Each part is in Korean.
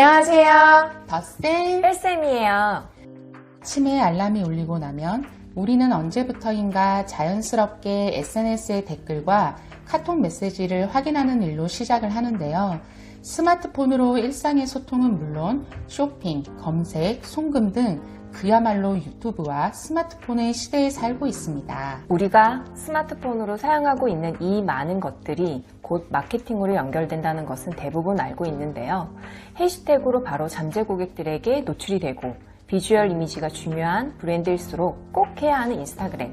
안녕하세요. 덧셈 뺄쌤이에요. 아침에 알람이 울리고 나면 우리는 언제부터인가 자연스럽게 SNS의 댓글과 카톡 메시지를 확인하는 일로 시작을 하는데요. 스마트폰으로 일상의 소통은 물론 쇼핑, 검색, 송금 등 그야말로 유튜브와 스마트폰의 시대에 살고 있습니다. 우리가 스마트폰으로 사용하고 있는 이 많은 것들이 곧 마케팅으로 연결된다는 것은 대부분 알고 있는데요. 해시태그로 바로 잠재 고객들에게 노출이 되고 비주얼 이미지가 중요한 브랜드일수록 꼭 해야 하는 인스타그램.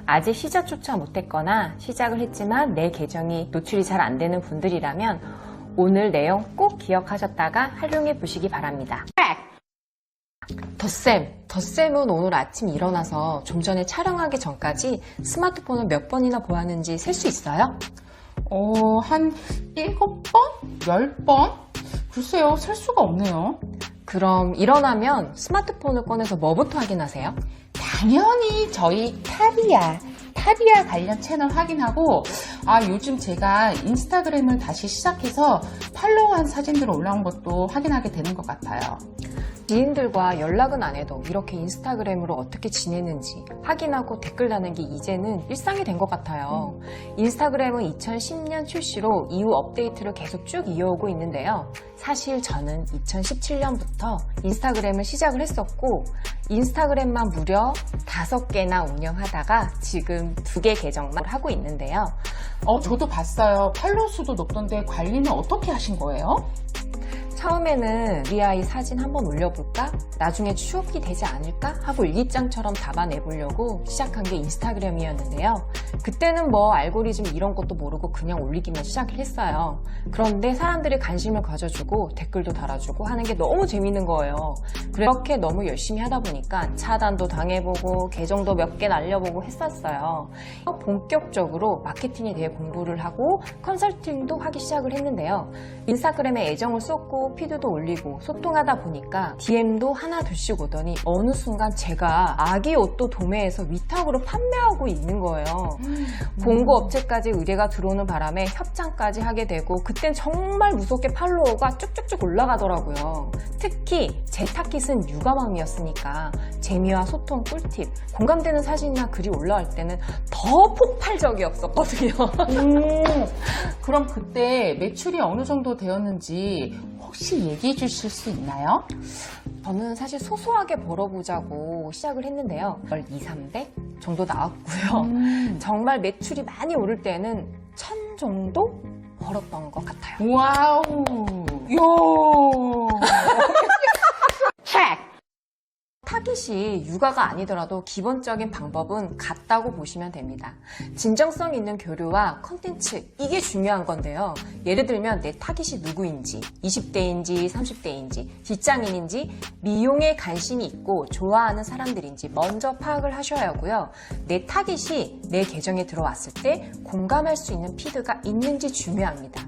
아직 시작조차 못했거나 시작을 했지만 내 계정이 노출이 잘 안 되는 분들이라면 오늘 내용 꼭 기억하셨다가 활용해 보시기 바랍니다. 덧셈은 오늘 아침 일어나서 좀 전에 촬영하기 전까지 스마트폰을 몇 번이나 보았는지 셀 수 있어요? 한 7번? 10번? 글쎄요, 셀 수가 없네요. 그럼 일어나면 스마트폰을 꺼내서 뭐부터 확인하세요? 당연히 저희 타비아 관련 채널 확인하고 요즘 제가 인스타그램을 다시 시작해서 팔로우한 사진들 올라온 것도 확인하게 되는 것 같아요. 지인들과 연락은 안 해도 이렇게 인스타그램으로 어떻게 지내는지 확인하고 댓글 다는 게 이제는 일상이 된 것 같아요. 인스타그램은 2010년 출시로 이후 업데이트를 계속 쭉 이어오고 있는데요. 사실 저는 2017년부터 인스타그램을 시작을 했었고 인스타그램만 무려 5개나 운영하다가 지금 2개 계정만 하고 있는데요. 저도 봤어요. 팔로우 수도 높던데 관리는 어떻게 하신 거예요? 처음에는 우리 아이 사진 한번 올려볼까? 나중에 추억이 되지 않을까? 하고 일기장처럼 담아내보려고 시작한 게 인스타그램이었는데요. 그때는 뭐 알고리즘 이런 것도 모르고 그냥 올리기만 시작을 했어요. 그런데 사람들이 관심을 가져주고 댓글도 달아주고 하는 게 너무 재밌는 거예요. 그렇게 너무 열심히 하다 보니까 차단도 당해보고 계정도 몇 개 날려보고 했었어요. 본격적으로 마케팅에 대해 공부를 하고 컨설팅도 하기 시작을 했는데요. 인스타그램에 애정을 쏟고 피드도 올리고 소통하다 보니까 DM도 하나 둘씩 오더니 어느 순간 제가 아기 옷도 도매해서 위탁으로 판매하고 있는 거예요. 공고 업체까지 의뢰가 들어오는 바람에 협찬까지 하게 되고 그땐 정말 무섭게 팔로워가 쭉쭉쭉 올라가더라고요. 특히 제 타깃은 육아맘이었으니까 재미와 소통 꿀팁, 공감되는 사진이나 글이 올라올 때는 더 폭발적이었었거든요. 그럼 그때 매출이 어느 정도 되었는지 혹시 얘기해 주실 수 있나요? 저는 사실 소소하게 벌어보자고 시작을 했는데요. 200, 300 정도 나왔고요. 정말 매출이 많이 오를 때는 1000 정도 벌었던 것 같아요. 와우! 요! 타깃이 육아가 아니더라도 기본적인 방법은 같다고 보시면 됩니다. 진정성 있는 교류와 컨텐츠, 이게 중요한 건데요. 예를 들면 내 타깃이 누구인지, 20대인지 30대인지, 직장인인지, 미용에 관심이 있고 좋아하는 사람들인지 먼저 파악을 하셔야 하고요. 내 타깃이 내 계정에 들어왔을 때 공감할 수 있는 피드가 있는지 중요합니다.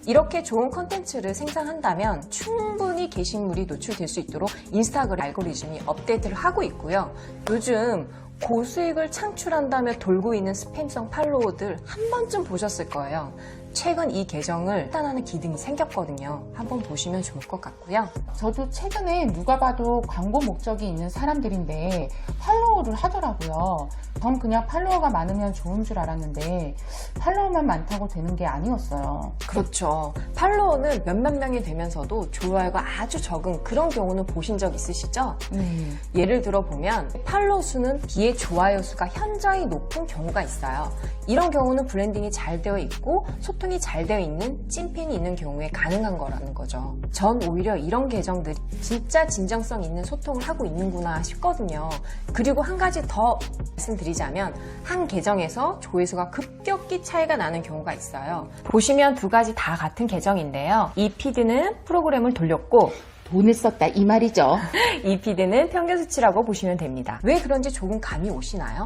이렇게 좋은 컨텐츠를 생산한다면 충분히 게시물이 노출될 수 있도록 인스타그램 알고리즘이 업데이트를 하고 있고요. 요즘 고수익을 창출한다며 돌고 있는 스팸성 팔로워들 한 번쯤 보셨을 거예요. 최근 이 계정을 차단하는 기능이 생겼거든요. 한번 보시면 좋을 것 같고요. 저도 최근에 누가 봐도 광고 목적이 있는 사람들인데 팔로우를 하더라고요. 전 그냥 팔로워가 많으면 좋은 줄 알았는데 팔로워만 많다고 되는 게 아니었어요. 그렇죠. 팔로워는 몇몇 명이 되면서도 좋아요가 아주 적은 그런 경우는 보신 적 있으시죠? 예를 들어 보면 팔로워 수는 비해 좋아요 수가 현저히 높은 경우가 있어요. 이런 경우는 브랜딩이 잘 되어 있고 소통이 잘 되어 있는 찐팬이 있는 경우에 가능한 거라는 거죠. 전 오히려 이런 계정들이 진짜 진정성 있는 소통을 하고 있는구나 싶거든요. 그리고 한 가지 더 말씀드리자면 한 계정에서 조회수가 급격히 차이가 나는 경우가 있어요. 보시면 2가지 다 같은 계정인데요. 이 피드는 프로그램을 돌렸고 돈을 썼다 이 말이죠. 이 피드는 평균 수치라고 보시면 됩니다. 왜 그런지 조금 감이 오시나요?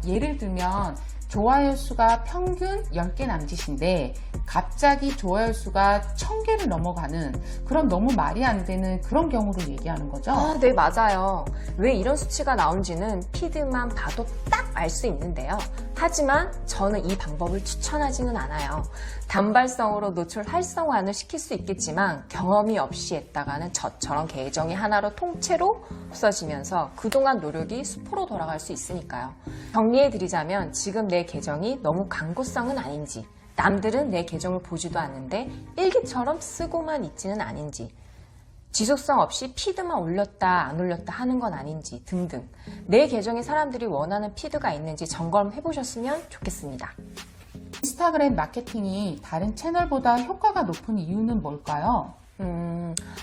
예를 들면 좋아요 수가 평균 10개 남짓인데 갑자기 좋아요 수가 1000개를 넘어가는 그런 너무 말이 안 되는 그런 경우를 얘기하는 거죠? 네, 맞아요. 왜 이런 수치가 나온지는 피드만 봐도 딱 알 수 있는데요. 하지만 저는 이 방법을 추천하지는 않아요. 단발성으로 노출 활성화는 시킬 수 있겠지만 경험이 없이 했다가는 저처럼 계정이 하나로 통째로 없어지면서 그동안 노력이 수포로 돌아갈 수 있으니까요. 정리해드리자면 지금 내 계정이 너무 광고성은 아닌지, 남들은 내 계정을 보지도 않는데 일기처럼 쓰고만 있지는 않은지, 지속성 없이 피드만 올렸다 안 올렸다 하는 건 아닌지 등등 내 계정에 사람들이 원하는 피드가 있는지 점검해 보셨으면 좋겠습니다. 인스타그램 마케팅이 다른 채널보다 효과가 높은 이유는 뭘까요?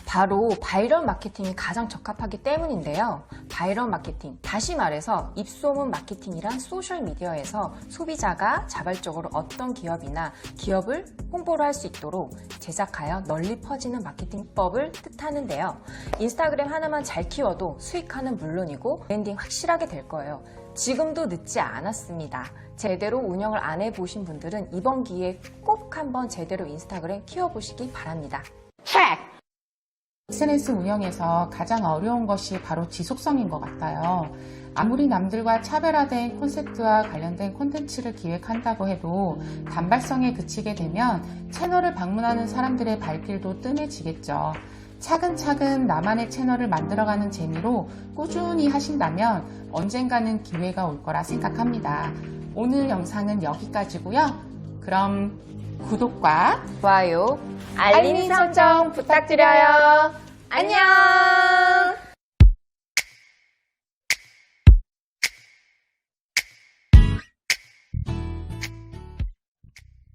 바로 바이럴 마케팅이 가장 적합하기 때문인데요. 바이럴 마케팅, 다시 말해서 입소문 마케팅이란 소셜미디어에서 소비자가 자발적으로 어떤 기업이나 기업을 홍보를 할 수 있도록 제작하여 널리 퍼지는 마케팅법을 뜻하는데요. 인스타그램 하나만 잘 키워도 수익화는 물론이고 브랜딩 확실하게 될 거예요. 지금도 늦지 않았습니다. 제대로 운영을 안 해보신 분들은 이번 기회에 꼭 한번 제대로 인스타그램 키워보시기 바랍니다. SNS 운영에서 가장 어려운 것이 바로 지속성인 것 같아요. 아무리 남들과 차별화된 콘셉트와 관련된 콘텐츠를 기획한다고 해도 단발성에 그치게 되면 채널을 방문하는 사람들의 발길도 뜸해지겠죠. 차근차근 나만의 채널을 만들어가는 재미로 꾸준히 하신다면 언젠가는 기회가 올 거라 생각합니다. 오늘 영상은 여기까지고요. 그럼 구독과 좋아요, 알림 설정 부탁드려요. 안녕!